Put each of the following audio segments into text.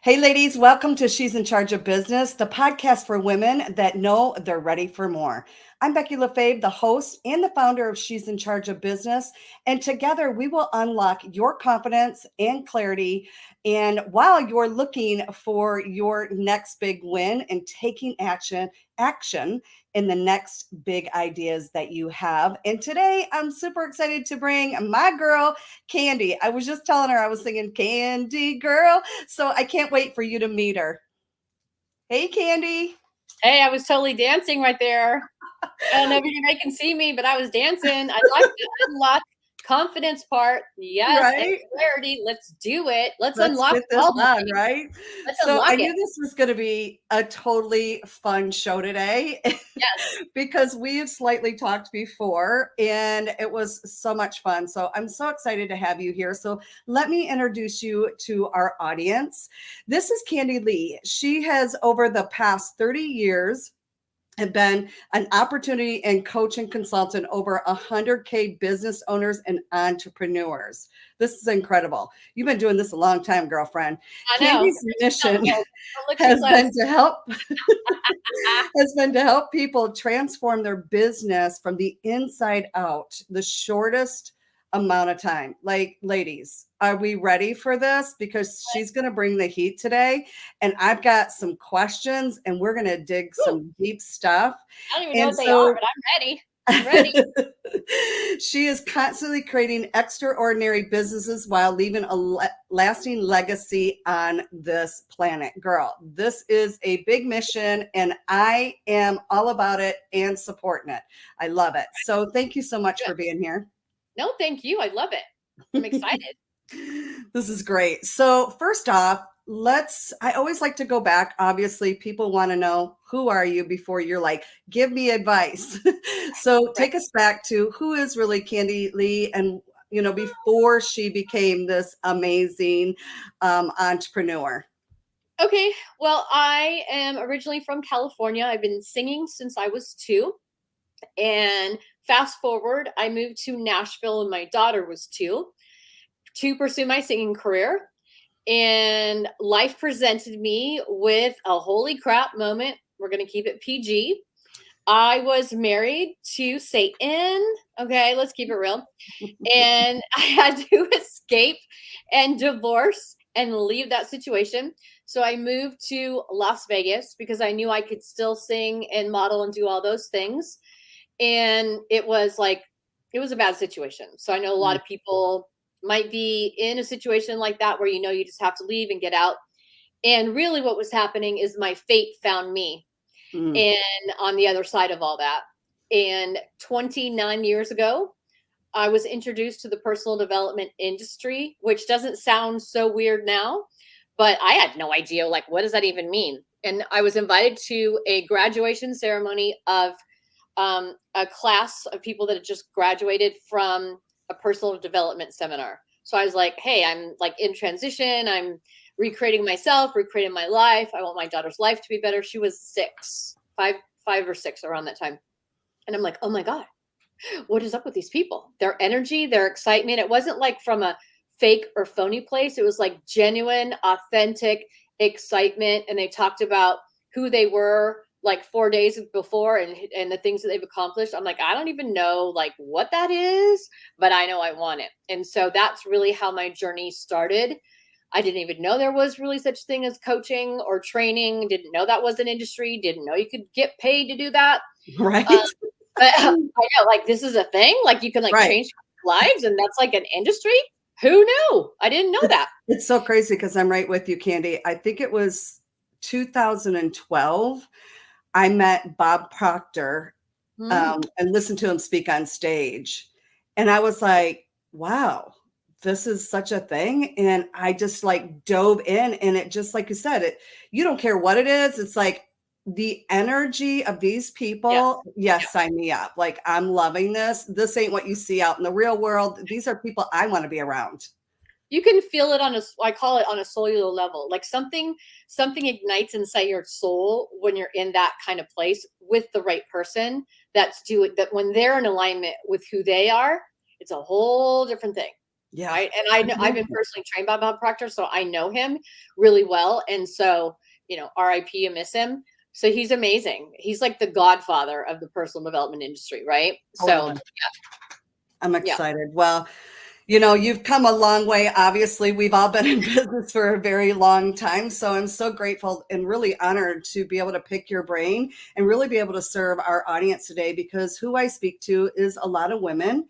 Hey, ladies, welcome to She's in Charge of Business, the podcast for women that know they're ready for more. I'm Becky LaFave, the host and the founder of She's in Charge of Business. And together we will unlock your confidence and clarity. And while you're looking for your next big win and taking action in the next big ideas that you have. And today I'm super excited to bring my girl, Kandi. I was just telling her I was singing Kandi Girl. So I can't wait for you to meet her. Hey, Kandi. Hey, I was totally dancing right there. I don't know if anybody can see me, but I was dancing. I like the unlock confidence part. Yes, and Right? clarity. Let's do it. Let's Let's unlock get this all the on, things. right? Let's So unlock I knew it. this was going to be a totally fun show today Yes. because we have slightly talked before and it was so much fun. So I'm so excited to have you here. So let me introduce you to our audience. This is Kandi Lee. She has, over the past 30 years, have been an opportunity and coach and consultant over 100K business owners and entrepreneurs. This is incredible. You've been doing this a long time, girlfriend. I know. Kandi's mission Don't look too has been close. to help people transform their business from the inside out, the shortest amount of time. Like, ladies, are we ready for this? Because she's going to bring the heat today. And I've got some questions and we're going to dig Whew, some deep stuff. I don't even know And what they are, so but I'm ready. I'm ready. she is constantly creating extraordinary businesses while leaving a lasting legacy on this planet. Girl, this is a big mission and I am all about it and supporting it. I love it. So thank you so much Good. for being here. No, thank you. I love it. I'm excited. This is great. So first off, I always like to go back. Obviously, people want to know, who are you before you're like, give me advice. So Right. take us back to, who is really Kandi Lee, and before she became this amazing entrepreneur. Okay. Well, I am originally from California. I've been singing since I was 2. And fast forward, I moved to Nashville when my daughter was 2 to pursue my singing career. And life presented me with a holy crap moment. We're going to keep it PG. I was married to Satan. Okay, let's keep it real. And I had to escape and divorce and leave that situation. So I moved to Las Vegas because I knew I could still sing and model and do all those things. And it was a bad situation. So I know a lot of people might be in a situation like that where you just have to leave and get out. And really what was happening is my fate found me Mm. and on the other side of all that. And 29 years ago, I was introduced to the personal development industry, which doesn't sound so weird now, but I had no idea, like, what does that even mean? And I was invited to a graduation ceremony of a class of people that had just graduated from a personal development seminar. So I was like, hey, I'm like in transition. I'm recreating myself, recreating my life. I want my daughter's life to be better. She was 6, 5 or 6 around that time. And I'm like, oh my God, what is up with these people? Their energy, their excitement. It wasn't like from a fake or phony place. It was like genuine, authentic excitement. And they talked about who they were like 4 days before and the things that they've accomplished. I'm like, I don't even know like what that is, but I know I want it. And so that's really how my journey started. I didn't even know there was really such thing as coaching or training. Didn't know that was an industry. Didn't know you could get paid to do that. Right. But I know, like, this is a thing. Like, you can like Right. change lives, and that's like an industry. Who knew? I didn't know that. It's so crazy because I'm right with you, Kandi. I think it was 2012. I met Bob Proctor and listened to him speak on stage. And I was like, wow, this is such a thing. And I just like dove in, and it just, like you said, you don't care what it is. It's like the energy of these people. Yes. Yes, Yeah. sign me up. Like, I'm loving this. This ain't what you see out in the real world. These are people I want to be around. You can feel it I call it on a cellular level. Like something ignites inside your soul when you're in that kind of place with the right person that's doing that. When they're in alignment with who they are, it's a whole different thing. Yeah. right? And I know I've been personally trained by Bob Proctor, so I know him really well. And so, RIP, I miss him. So he's amazing. He's like the godfather of the personal development industry, right? So Totally. I'm yeah. excited. Well, you've come a long way. Obviously, we've all been in business for a very long time. So I'm so grateful and really honored to be able to pick your brain and really be able to serve our audience today, because who I speak to is a lot of women.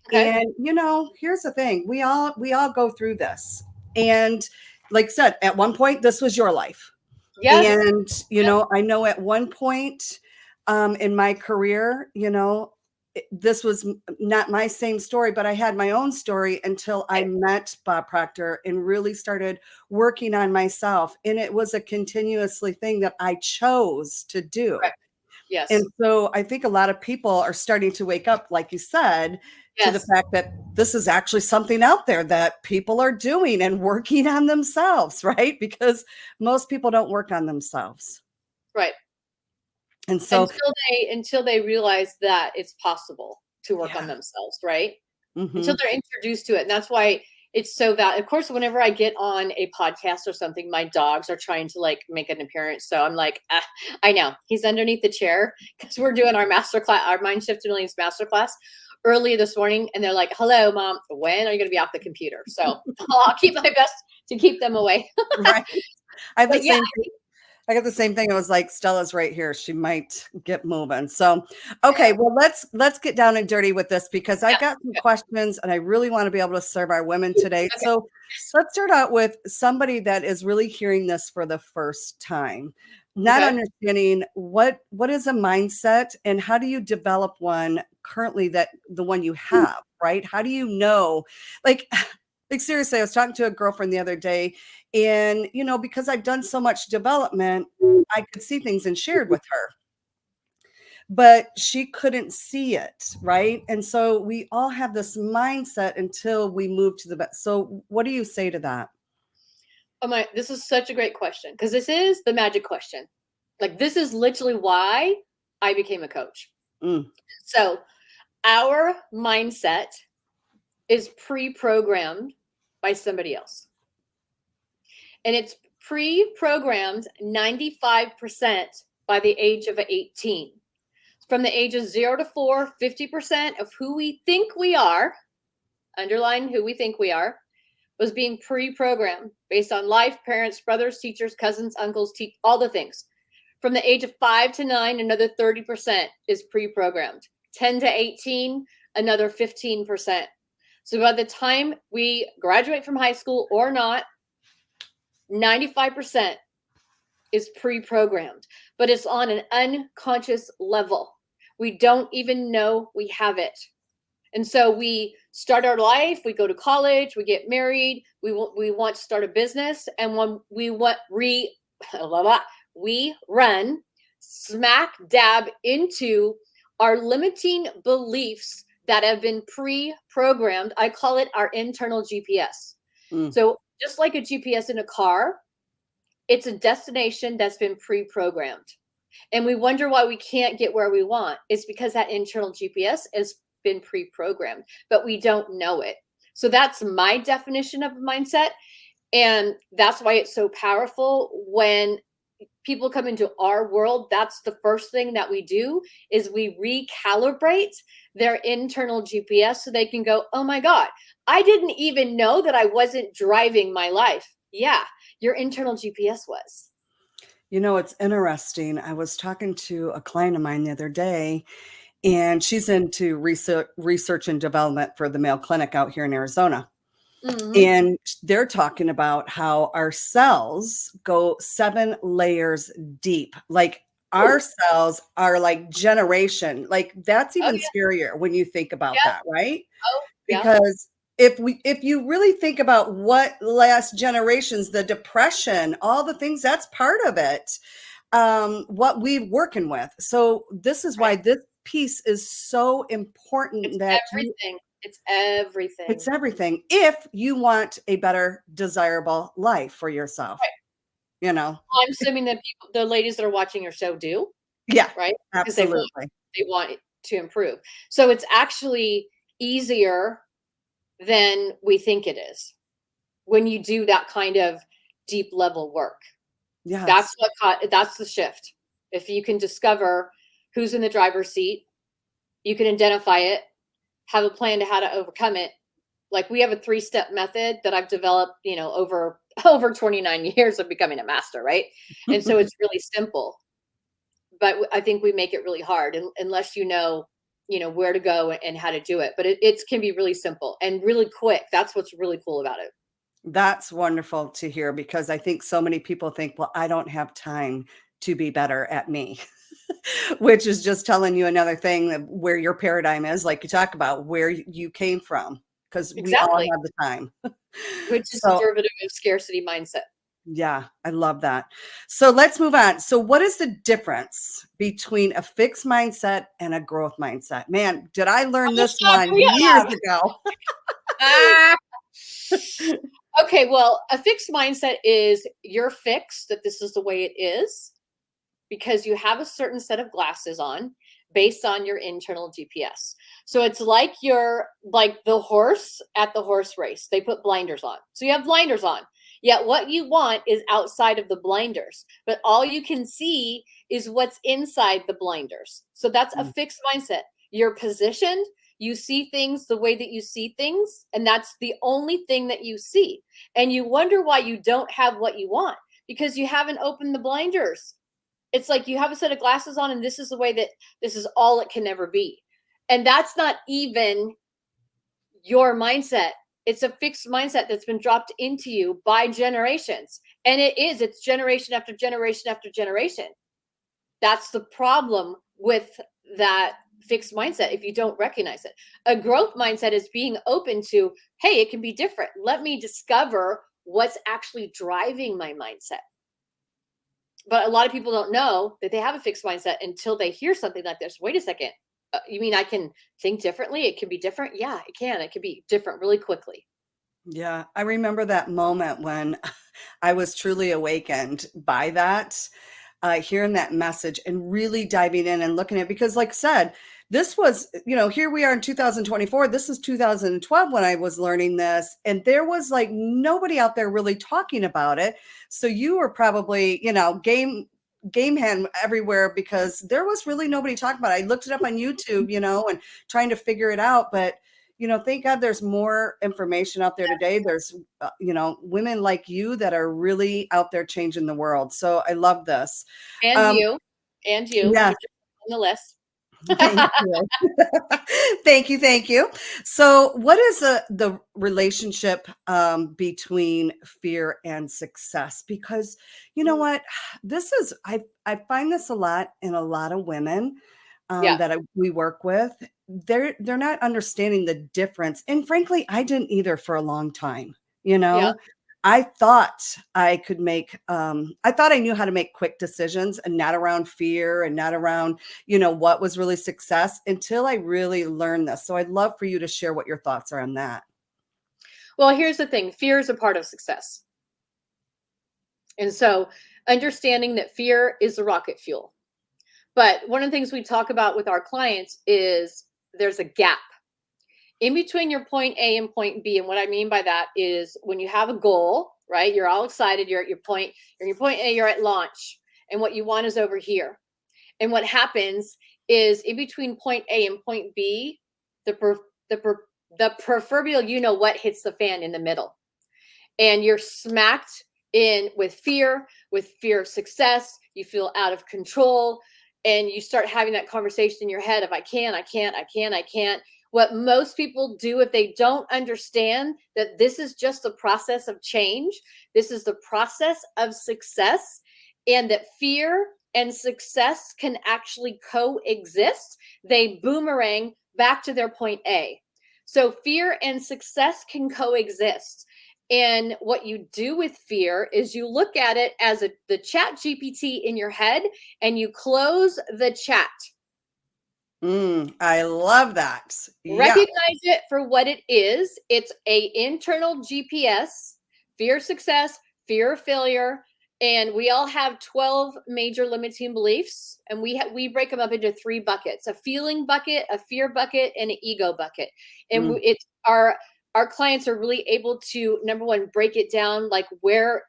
Okay. And here's the thing. We all go through this. And like I said, at one point, this was your life. Yes. And, Yep. I know at one point in my career, this was not my same story, but I had my own story until I Right. met Bob Proctor and really started working on myself. And it was a continuously thing that I chose to do. Correct. Yes. And so I think a lot of people are starting to wake up, like you said, to the Yes. fact that this is actually something out there that people are doing and working on themselves, right? Because most people don't work on themselves. Right. And so, Until they realize that it's possible to work on yeah. themselves, right? Until Hmm. they're introduced to it. And that's why it's so valuable. Of course, whenever I get on a podcast or something, my dogs are trying to like make an appearance. So I'm like, I know he's underneath the chair because we're doing our master class, our Mind Shift to Millions master class early this morning. And they're like, hello, mom, when are you going to be off the computer? So I'll keep my best to keep them away. Right. I have the But yeah, same I got the same thing. It was like, Stella's right here. She might get moving. So, okay, well, let's get down and dirty with this, because I've yeah, got some questions and I really want to be able to serve our women today. okay. So let's start out with somebody that is really hearing this for the first time, not Okay. understanding what is a mindset and how do you develop one currently, that the one you have, right? How do you know, like, like seriously, I was talking to a girlfriend the other day, and, because I've done so much development, I could see things and shared with her, but she couldn't see it. Right. And so we all have this mindset until we move to the best. So what do you say to that? Oh my, this is such a great question because this is the magic question. Like, this is literally why I became a coach. Mm, So, our mindset is pre programmed by somebody else. And it's pre programmed 95% by the age of 18. From the ages 0 to 4, 50% of who we think we are, underline who we think we are, was being pre-programmed based on life, parents, brothers, teachers, cousins, uncles, all the things. From the age of 5 to 9, another 30% is pre-programmed. 10 to 18, another 15%. So by the time we graduate from high school or not, 95% is pre-programmed, but it's on an unconscious level. We don't even know we have it. And so we start our life, we go to college, we get married, we want to start a business, and when we run smack dab into our limiting beliefs that have been pre-programmed. I call it our internal GPS. mm. So just like a GPS in a car, it's a destination that's been pre-programmed. And we wonder why we can't get where we want. It's because that internal GPS has been pre-programmed, but we don't know it. So that's my definition of a mindset. And that's why it's so powerful when people come into our world. That's the first thing that we do is we recalibrate their internal GPS so they can go, oh my God, I didn't even know that I wasn't driving my life. Yeah, your internal GPS was. It's interesting. I was talking to a client of mine the other day, and she's into research and development for the Mayo Clinic out here in Arizona. Mm-hmm. And they're talking about how our cells go 7 layers deep. Like, our Ooh. cells are like generation. Like, that's Oh even yeah. scarier when you think about Yeah. that, right? Oh yeah. Because if you really think about what last generations, the depression, all the things, that's part of it. What we're working with. So this is Right. why this piece is so It's important, that everything. It's everything. it's everything if you want a better, desirable life for yourself, Right. you know? I'm assuming that the ladies that are watching your show do, Yeah, right? Because absolutely. they want it to improve. So it's actually easier than we think it is when you do that kind of deep level work. Yes. That's the shift. If you can discover who's in the driver's seat, you can identify it, have a plan to how to overcome it. Like we have a 3-step method that I've developed, over 29 years of becoming a master, right? And so it's really simple, but I think we make it really hard unless where to go and how to do it. But it can be really simple and really quick. That's what's really cool about it. That's wonderful to hear because I think so many people think, well, I don't have time to be better at me, which is just telling you another thing of where your paradigm is, like you talk about where you came from, because we all Exactly. have the time. Which is the So, derivative of scarcity mindset. yeah, I love that. So let's move on. So, what is the difference between a fixed mindset and a growth mindset? Man, did I learn Oh, this stop. one We years have. ago? Ah. Okay, well, a fixed mindset is you're fixed that this is the way it is because you have a certain set of glasses on based on your internal GPS. So it's like you're like the horse at the horse race. They put blinders on. So you have blinders on. Yet what you want is outside of the blinders, but all you can see is what's inside the blinders. So that's a Mm, fixed mindset. You're positioned, you see things the way that you see things, and that's the only thing that you see. And you wonder why you don't have what you want because you haven't opened the blinders. It's like you have a set of glasses on and this is the way that this is all it can ever be. And that's not even your mindset. It's a fixed mindset that's been dropped into you by generations. And it's generation after generation after generation. That's the problem with that fixed mindset if you don't recognize it. A growth mindset is being open to, hey, it can be different. Let me discover what's actually driving my mindset. But a lot of people don't know that they have a fixed mindset until they hear something like this. Wait a second. You mean I can think differently? It can be different? Yeah, it can. It can be different really quickly. yeah, I remember that moment when I was truly awakened by that, hearing that message and really diving in and looking at it. Because, like I said, this was, here we are in 2024. This is 2012 when I was learning this, and there was like nobody out there really talking about it. So you were probably, game hand everywhere because there was really nobody talking about it. I looked it up on YouTube, and trying to figure it out, but thank God there's more information out there today. There's, women like you that are really out there changing the world. So I love this. And Um, you, and you, yeah, you're just on the list. thank you. Thank you. Thank you. So what is the relationship between fear and success? Because you know what, I find this a lot in a lot of women Yeah, we work with. They're not understanding the difference, and frankly, I didn't either for a long time. You yeah. know, I thought I could make. I thought I knew how to make quick decisions, and not around fear, and not around what was really success until I really learned this. So I'd love for you to share what your thoughts are on that. Well, here's the thing, fear is a part of success. And so understanding that fear is the rocket fuel. But one of the things we talk about with our clients is there's a gap in between your point A and point B. And what I mean by that is when you have a goal, right? You're all excited, you're at your point A, you're at launch, and what you want is over here. And what happens is in between point A and point B, the proverbial what hits the fan in the middle. And you're smacked in with fear of success. You feel out of control, and you start having that conversation in your head of I can't. What most people do if they don't understand that this is just the process of change, this is the process of success, and that fear and success can actually coexist, they boomerang back to their point A. So fear and success can coexist. And what you do with fear is you look at it as the chat GPT in your head and you close the chat. I love that. Yeah. Recognize it for what it is. It's a internal GPS, fear of success, fear of failure, and we all have 12 major limiting beliefs, and we break them up into 3 buckets: a feeling bucket, a fear bucket, and an ego bucket. And Mm, it's our our clients are really able to, number one, break it down, like where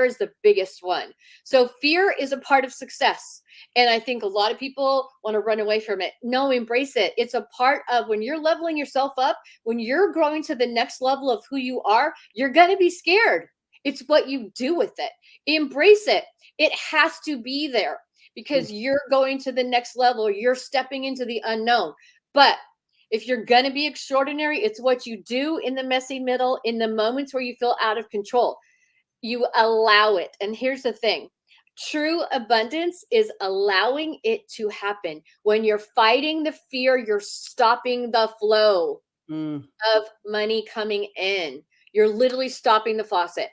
is the biggest one. So fear is a part of success. And I think a lot of people want to run away from it. No, embrace it. It's a part of when you're leveling yourself up, when you're growing to the next level of who you are, you're going to be scared. It's what you do with it. Embrace it. It has to be there because you're going to the next level. You're stepping into the unknown. But if you're going to be extraordinary, it's what you do in the messy middle, in the moments where you feel out of control. You allow it. And here's the thing. True abundance is allowing it to happen. When you're fighting the fear, you're stopping the flow of money coming in. You're literally stopping the faucet.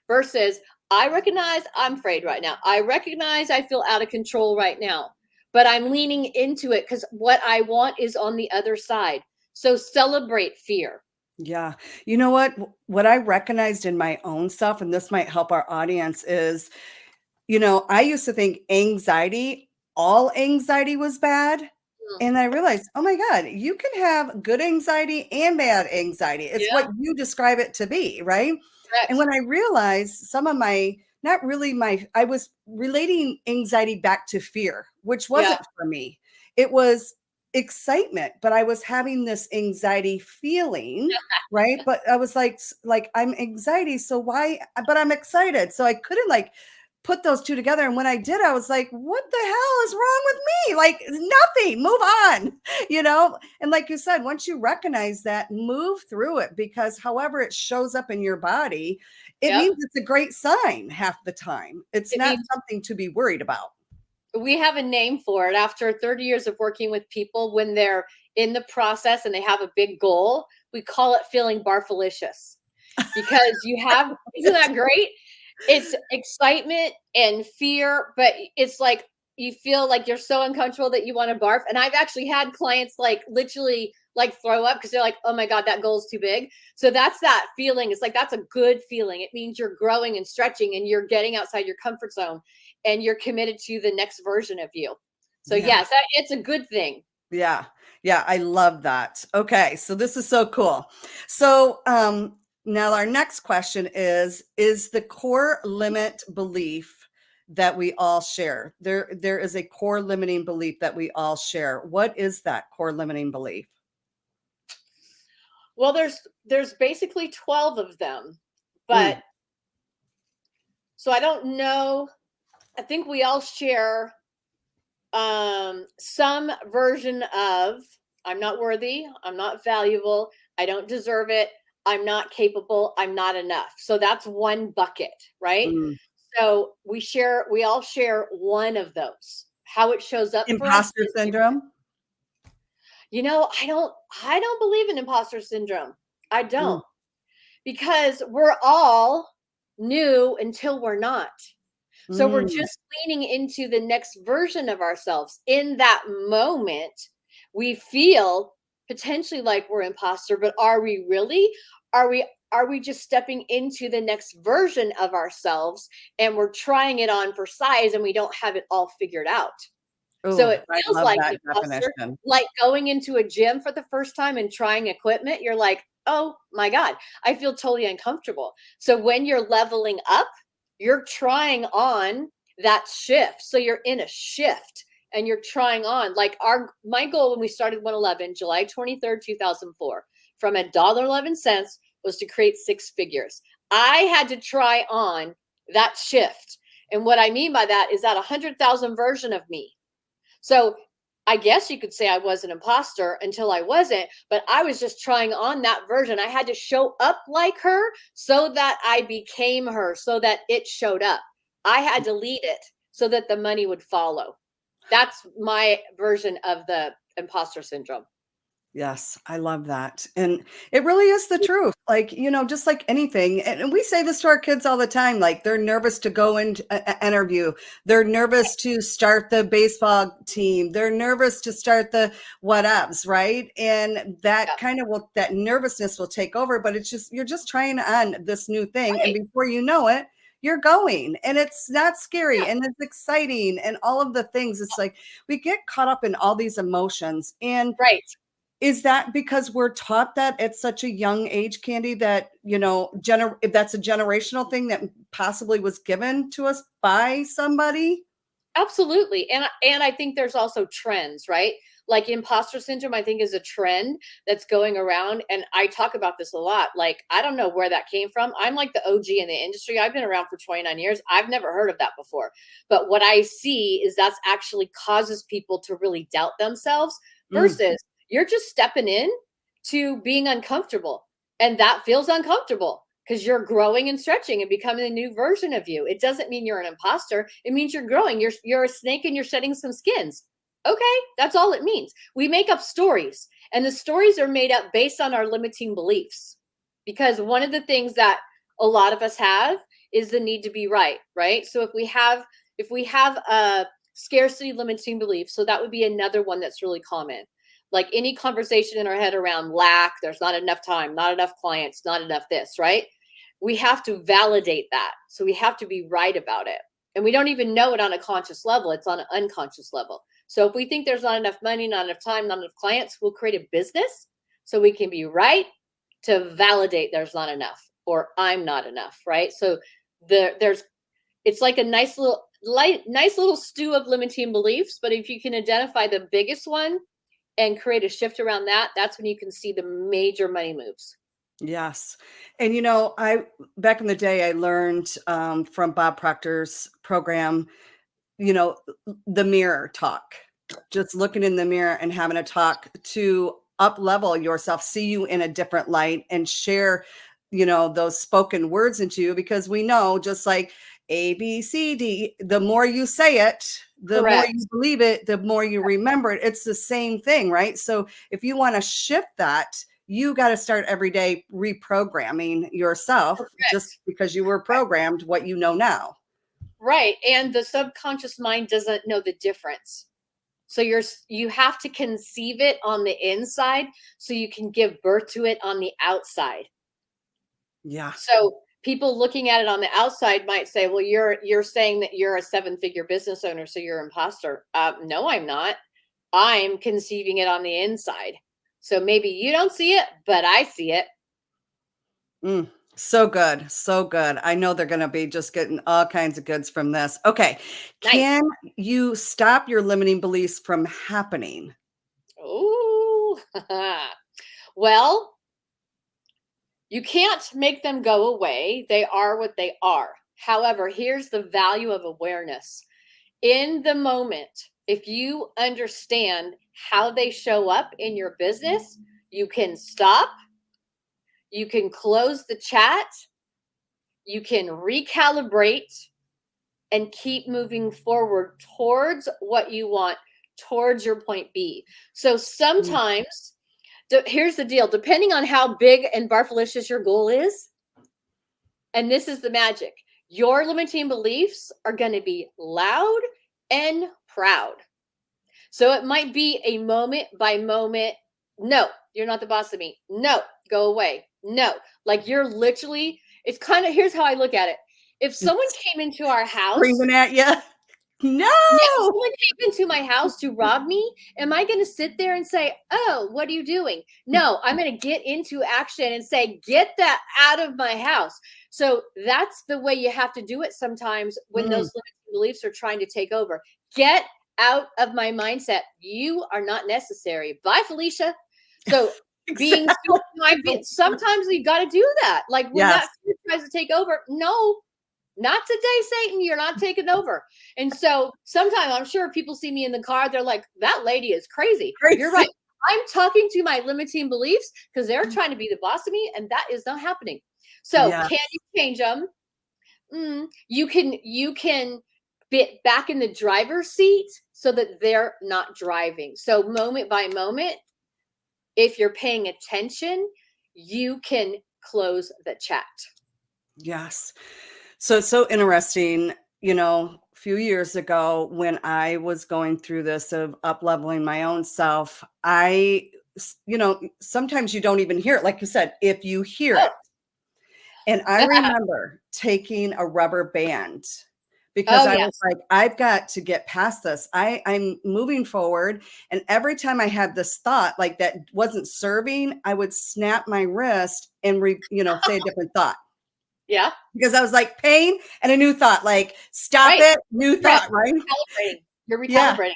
Versus, I recognize I'm afraid right now. I recognize I feel out of control right now, but I'm leaning into it because what I want is on the other side. So celebrate fear. Yeah. You know what? What I recognized in my own self, and this might help our audience, is, I used to think all anxiety was bad. Mm, And I realized, oh my God, you can have good anxiety and bad anxiety. It's yeah, what you describe it to be, right? And correct. when I realized some of not really I was relating anxiety back to fear, which Yeah, wasn't for me. It was excitement, but I was having this anxiety feeling, right? But I was like I'm anxiety, so why? But I'm excited, so I couldn't put those two together. And when I did, I was like, what the hell is wrong with me? Like nothing, move on, And like you said, once you recognize that, move through it, because however it shows up in your body, it yep. means it's a great sign half the time. It's It not means something to be worried about. we have a name for it. After 30 years of working with people, when they're in the process and they have a big goal, we call it feeling barfalicious because isn't that great? It's excitement and fear, but it's like you feel like you're so uncomfortable that you want to barf. And I've actually had clients like literally like throw up because they're like, oh my God, that goal's too big. So that's that feeling. It's like that's a good feeling. It means you're growing and stretching and you're getting outside your comfort zone and you're committed to the next version of you. So Yeah. yes, it's a good thing. Yeah. Yeah. I love that. Okay. So this is so cool. So, now our next question is the core limit belief that we all share. There is a core limiting belief that we all share. What is that core limiting belief? Well, there's basically 12 of them, but Mm, so I don't know. I think we all share some version of I'm not worthy, I'm not valuable, I don't deserve it, I'm not capable, I'm not enough. So that's one bucket, right? mm. So we all share one of those. How it shows up for us Imposter is different. syndrome. I don't believe in imposter syndrome. I Mm, don't, because we're all new until we're not. So we're mm. just leaning into the next version of ourselves. In that moment, we feel potentially like we're imposter, but are we really? Are we just stepping into the next version of ourselves and we're trying it on for size and we don't have it all figured out? So Oh, it I feels love like that imposter, definition. like going into a gym for the first time and trying equipment. You're like, oh my God, I feel totally uncomfortable. So when you're leveling up, you're trying on that shift. So you're in a shift and you're trying on. Like my goal when we started 111, July 23rd, 2004, from $1.11 was to create six figures. I had to try on that shift. And what I mean by that is that 100,000 version of me. So I guess you could say I was an imposter until I wasn't, but I was just trying on that version. I had to show up like her so that I became her, so that it showed up. I had to lead it so that the money would follow. That's my version of the imposter syndrome. Yes, I love that. And it really is the truth. Like, just like anything. And we say this to our kids all the time. Like, they're nervous to go into an interview. They're nervous to start the baseball team. They're nervous to start the whatevs, right? And Yeah. that nervousness will take over, but you're just trying on this new thing. And Right. before you know it, you're going, and it's not scary Yeah. and it's exciting and all of the things. It's like we get caught up in all these emotions, and Right. Is that because we're taught that at such a young age, Kandi, that, if that's a generational thing that possibly was given to us by somebody? Absolutely. And I think there's also trends, right? Like imposter syndrome, I think is a trend that's going around. And I talk about this a lot. Like, I don't know where that came from. I'm like the OG in the industry. I've been around for 29 years. I've never heard of that before. But what I see is that's actually causes people to really doubt themselves Mm, versus you're just stepping in to being uncomfortable. And that feels uncomfortable because you're growing and stretching and becoming a new version of you. It doesn't mean you're an imposter. It means you're growing. You're a snake and you're shedding some skins. Okay, that's all it means. We make up stories, and the stories are made up based on our limiting beliefs. Because one of the things that a lot of us have is the need to be right, right? So if we have a scarcity limiting belief, so that would be another one that's really common. Like any conversation in our head around lack, there's not enough time, not enough clients, not enough this, right? We have to validate that. So we have to be right about it. And we don't even know it on a conscious level, it's on an unconscious level. So if we think there's not enough money, not enough time, not enough clients, we'll create a business so we can be right to validate there's not enough or I'm not enough, right? So there's it's like a nice little stew of limiting beliefs, but if you can identify the biggest one and create a shift around that, that's when you can see the major money moves. yes. And, I back in the day, I learned from Bob Proctor's program, you know, the mirror talk, just looking in the mirror and having a talk to up level yourself, see you in a different light and share, those spoken words into you, because we know, just like ABCD, the more you say it, the more Correct. you believe it, the more you remember it. It's the same thing, right? So if you want to shift that, you got to start every day reprogramming yourself, just Correct. because you were programmed what you know now. Right. And the subconscious mind doesn't know the difference. So you have to conceive it on the inside so you can give birth to it on the outside. Yeah. So people looking at it on the outside might say, "Well, you're saying that you're a seven-figure business owner, so you're an imposter." No, I'm not. I'm conceiving it on the inside. So maybe you don't see it, but I see it. Mm, so good. So good. I know they're going to be just getting all kinds of goods from this. Okay. Nice. Can you stop your limiting beliefs from happening? Ooh. Well, you can't make them go away. They are what they are. However, here's the value of awareness. In the moment, if you understand how they show up in your business, you can stop, you can close the chat, you can recalibrate, and keep moving forward towards what you want, towards your point B. So Mm, sometimes, here's the deal, depending on how big and barfalicious your goal is, and this is the magic, your limiting beliefs are going to be loud and proud. So it might be a moment by moment. No, you're not the boss of me. No, go away. No, like you're literally, it's kind of, here's how I look at it. If someone it's came into our house, screaming at you. yeah, if No. someone came into my house to rob me, am I going to sit there and say, "Oh, what are you doing?" No, I'm going to get into action and say, "Get that out of my house." So that's the way you have to do it sometimes when Mm, those limiting beliefs are trying to take over. Get out of my mindset. You are not necessary. Bye, Felicia. So being exactly. sometimes you got to do that. Like when Yes. that fear tries to take over, no, not today, Satan. You're not taking over. And so sometimes I'm sure people see me in the car. They're like, that lady is crazy. You're right. Crazy. I'm talking to my limiting beliefs because they're trying to be the boss of me, and that is not happening. So Yeah. can you change them? You can get back in the driver's seat so that they're not driving. So moment by moment, if you're paying attention, you can close the chat. Yes. So it's so interesting, a few years ago when I was going through this of up leveling my own self, sometimes you don't even hear it. Like you said, if you hear Oh, it. And I remember taking a rubber band, because Oh, I was yes. like, I've got to get past this. I'm moving forward. And every time I had this thought like that wasn't serving, I would snap my wrist and say a different thought. Yeah. Because I was like pain and a new thought, like stop Right. it, new Correct. thought, right? Recalibrating. You're Yeah. recalibrating.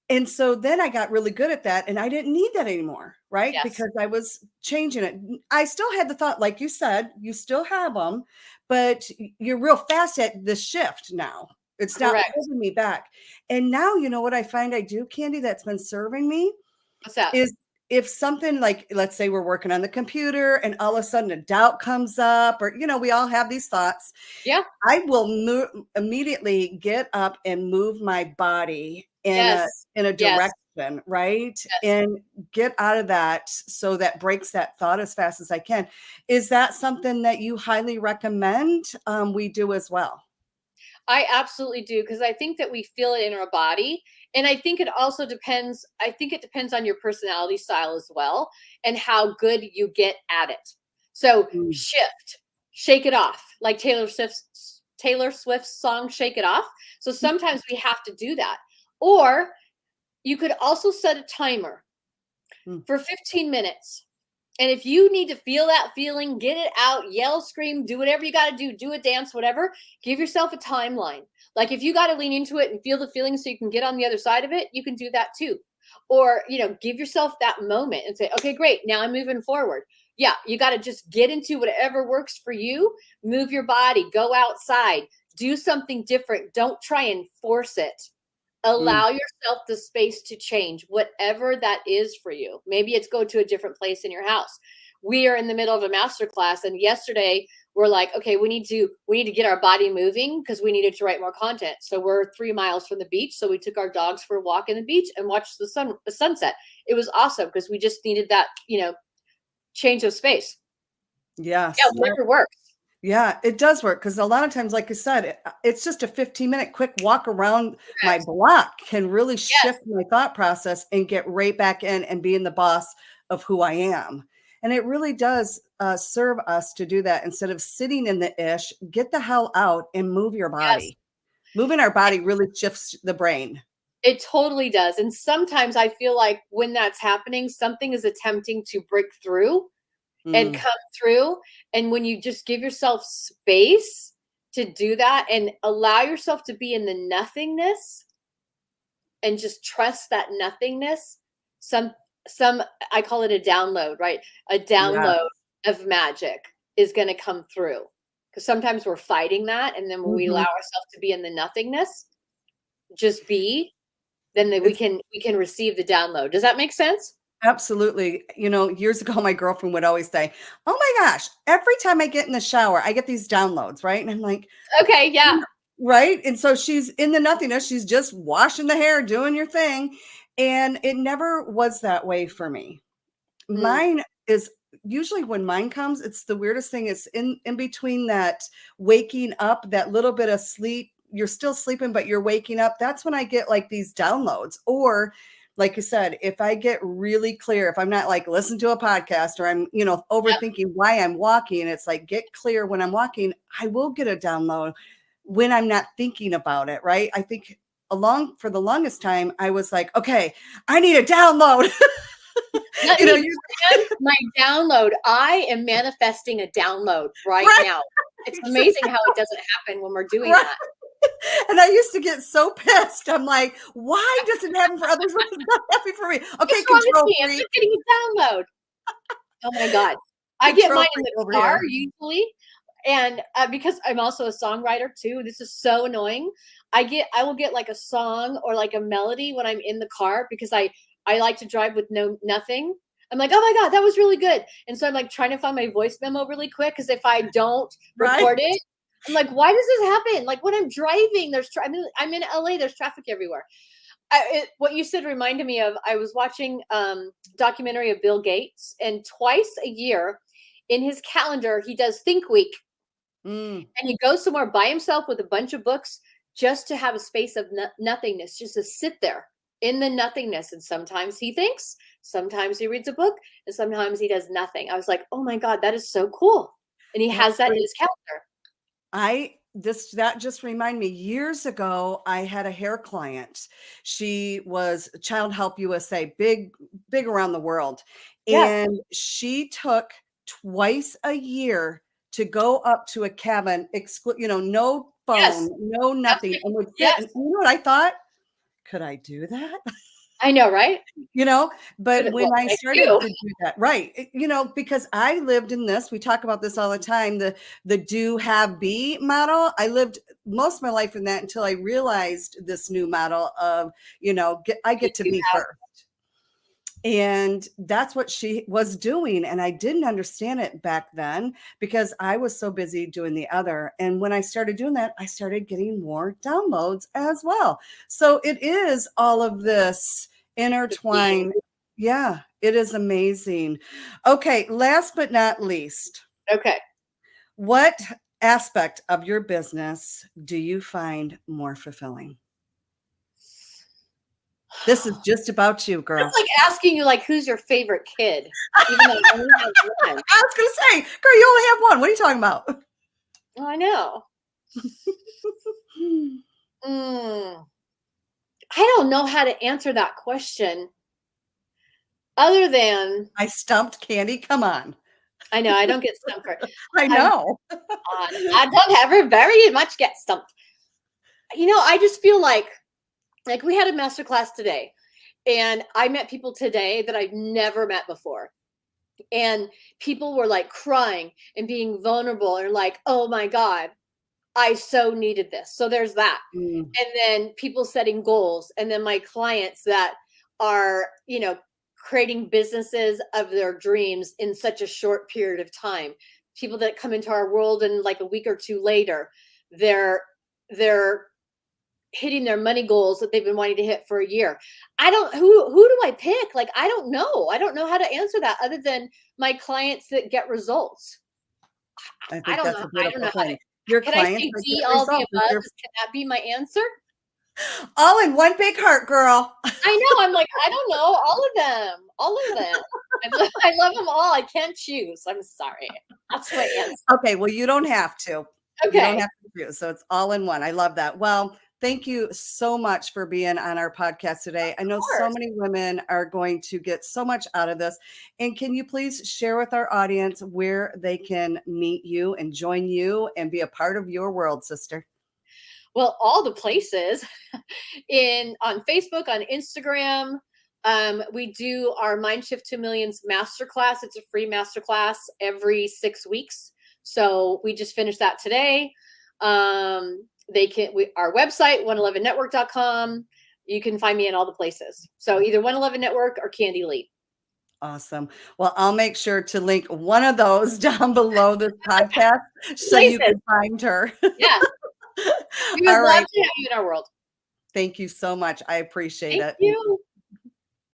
And so then I got really good at that and I didn't need that anymore, right? Yes. Because I was changing it. I still had the thought, like you said, you still have them, but you're real fast at the shift now. It's not Correct. holding me back. And now, you know what I find I do, Kandi, that's been serving me What's that? is if something like, let's say we're working on the computer and all of a sudden a doubt comes up, or, we all have these thoughts. Yeah. I will immediately get up and move my body in a Yes. in a Yes. direction, right? Yes. And get out of that so that breaks that thought as fast as I can. Is that something that you highly recommend? We do as well. I absolutely do, because I think that we feel it in our body. And I think it also depends. I think it depends on your personality style as well and how good you get at it. So Mm, shift, shake it off, like Taylor Swift's song "Shake It Off." So sometimes we have to do that. Or you could also set a timer mm, for 15 minutes. And if you need to feel that feeling, get it out, yell, scream, do whatever you got to do a dance, whatever. Give yourself a timeline. Like if you got to lean into it and feel the feeling so you can get on the other side of it, you can do that too. Or, give yourself that moment and say, okay, great. Now I'm moving forward. Yeah, you got to just get into whatever works for you. Move your body, go outside, do something different. Don't try and force it. mm. Allow yourself the space to change, whatever that is for you. Maybe it's go to a different place in your house. We are in the middle of a master class, and yesterday we're like, okay, we need to get our body moving because we needed to write more content. So we're 3 miles from the beach. So we took our dogs for a walk in the beach and watched the sunset. It was awesome because we just needed that, change of space. Yeah, Yes. whatever works. Yeah, it does work because a lot of times, like I said, it's just a 15-minute quick walk around my Correct. block can really Yes. shift my thought process and get right back in and being the boss of who I am. And it really does serve us to do that instead of sitting in the ish, get the hell out and move your Yes. body. Moving our body really shifts the brain. It totally does. And sometimes I feel like when that's happening, something is attempting to break through and Mm, come through. And when you just give yourself space to do that and allow yourself to be in the nothingness and just trust that nothingness, some some I call it a download, right? A yeah. download of magic is going to come through. Because sometimes we're fighting that. And then when we allow Mhm. ourselves to be in the nothingness, just be, then It's we can receive the download. Does that make sense? absolutely. Years ago, my girlfriend would always say, "Oh my gosh, every time I get in the shower, I get these downloads," right? And I'm like, Okay, yeah. right? And so she's in the nothingness. She's just washing the hair, doing your thing. And it never was that way for me. Mm, Mine is usually when mine comes, it's the weirdest thing. It's in between that waking up, that little bit of sleep. You're still sleeping, but you're waking up. That's when I get like these downloads. Or like you said, if I get really clear, if I'm not like listen to a podcast or I'm, yep. overthinking why I'm walking, it's like get clear when I'm walking, I will get a download when I'm not thinking about it, right? I think for the longest time, I was like, okay, I need a download. Let you know, me you plan my download. I am manifesting a download right right, now. It's amazing exactly, how it doesn't happen when we're doing right. that. And I used to get so pissed. I'm like, why does it happen for others but it's not happy for me? Okay, What's wrong with control me? I'm freak, not getting a download. Oh my God. I get control mine in freak the over car here. usually. And because I'm also a songwriter too, this is so annoying. I will get like a song or like a melody when I'm in the car because I like to drive with nothing. I'm like, oh my God, that was really good. And so I'm like trying to find my voice memo really quick because if I don't Right? record it, I'm like, why does this happen? Like when I'm driving, I'm in LA, there's traffic everywhere. What you said reminded me of, I was watching documentary of Bill Gates, and twice a year in his calendar he does Think Week, Mm, and he goes somewhere by himself with a bunch of books just to have a space of nothingness, just to sit there in the nothingness. And sometimes he thinks, sometimes he reads a book, and sometimes he does nothing. I was like, oh my God, that is so cool. And he has that's that in great. his calendar. I that just reminded me, years ago, I had a hair client. She was Child Help USA, big around the world. Yes. And she took twice a year to go up to a cabin, no Yes. phone, no nothing, Absolutely. and would sit. Yes. And you know what I thought? Could I do that? I know, right? You know, but Well, when I thank started you. to do that, right, because I lived in this, we talk about this all the time, the do have be model. I lived most of my life in that until I realized this new model of, I You get to do be have. first. And that's what she was doing. And I didn't understand it back then because I was so busy doing the other. And when I started doing that, I started getting more downloads as well. So it is all of this The theme. intertwined. Yeah, it is amazing. Okay, last but not least, Okay. what aspect of your business do you find more fulfilling? This is just about you, That's girl. like asking you, like, who's your favorite kid? Even though I only have one. I was gonna say, girl, you only have one. What are you talking about? Oh, I know. Mm, I don't know how to answer that question other than I stumped Kandi. Come on. I know I don't get stumped for I I'm know. I don't ever very much get stumped. I just feel like we had a master class today, and I met people today that I've never met before. And people were like crying and being vulnerable and like, oh my God, I so needed this. So there's that. Mm, And then people setting goals. And then my clients that are, creating businesses of their dreams in such a short period of time. People that come into our world and like a week or two later, they're hitting their money goals that they've been wanting to hit for a year. I don't who do I pick? Like I don't know. I don't know how to answer that other than my clients that get results. I I think don't that's know. a I don't know beautiful how to thing. Your can I clients say that D get all the results is above? your Can that be my answer? all in one big heart, girl. I know. I'm like, I don't know. All of them. All of them. I love them all. I can't choose. I'm sorry. That's my answer. Okay, well, you don't have to. You don't Okay. have to do, so it's all in one. I love that. Well, thank you so much for being on our podcast today. I know Of so course. many women are going to get so much out of this. And can you please share with our audience where they can meet you and join you and be a part of your world, sister? Well, all the places in on Facebook, on Instagram. We do our Mind Shift to Millions masterclass. It's a free masterclass every 6 weeks. So we just finished that today. Our website, 111network.com. You can find me in all the places. So either 111 Network or Kandi Lee. Awesome. Well, I'll make sure to link one of those down below this podcast so you Places. can find her. Yes. We would All love right. to have you in our world. Thank you so much. I appreciate Thank it. you.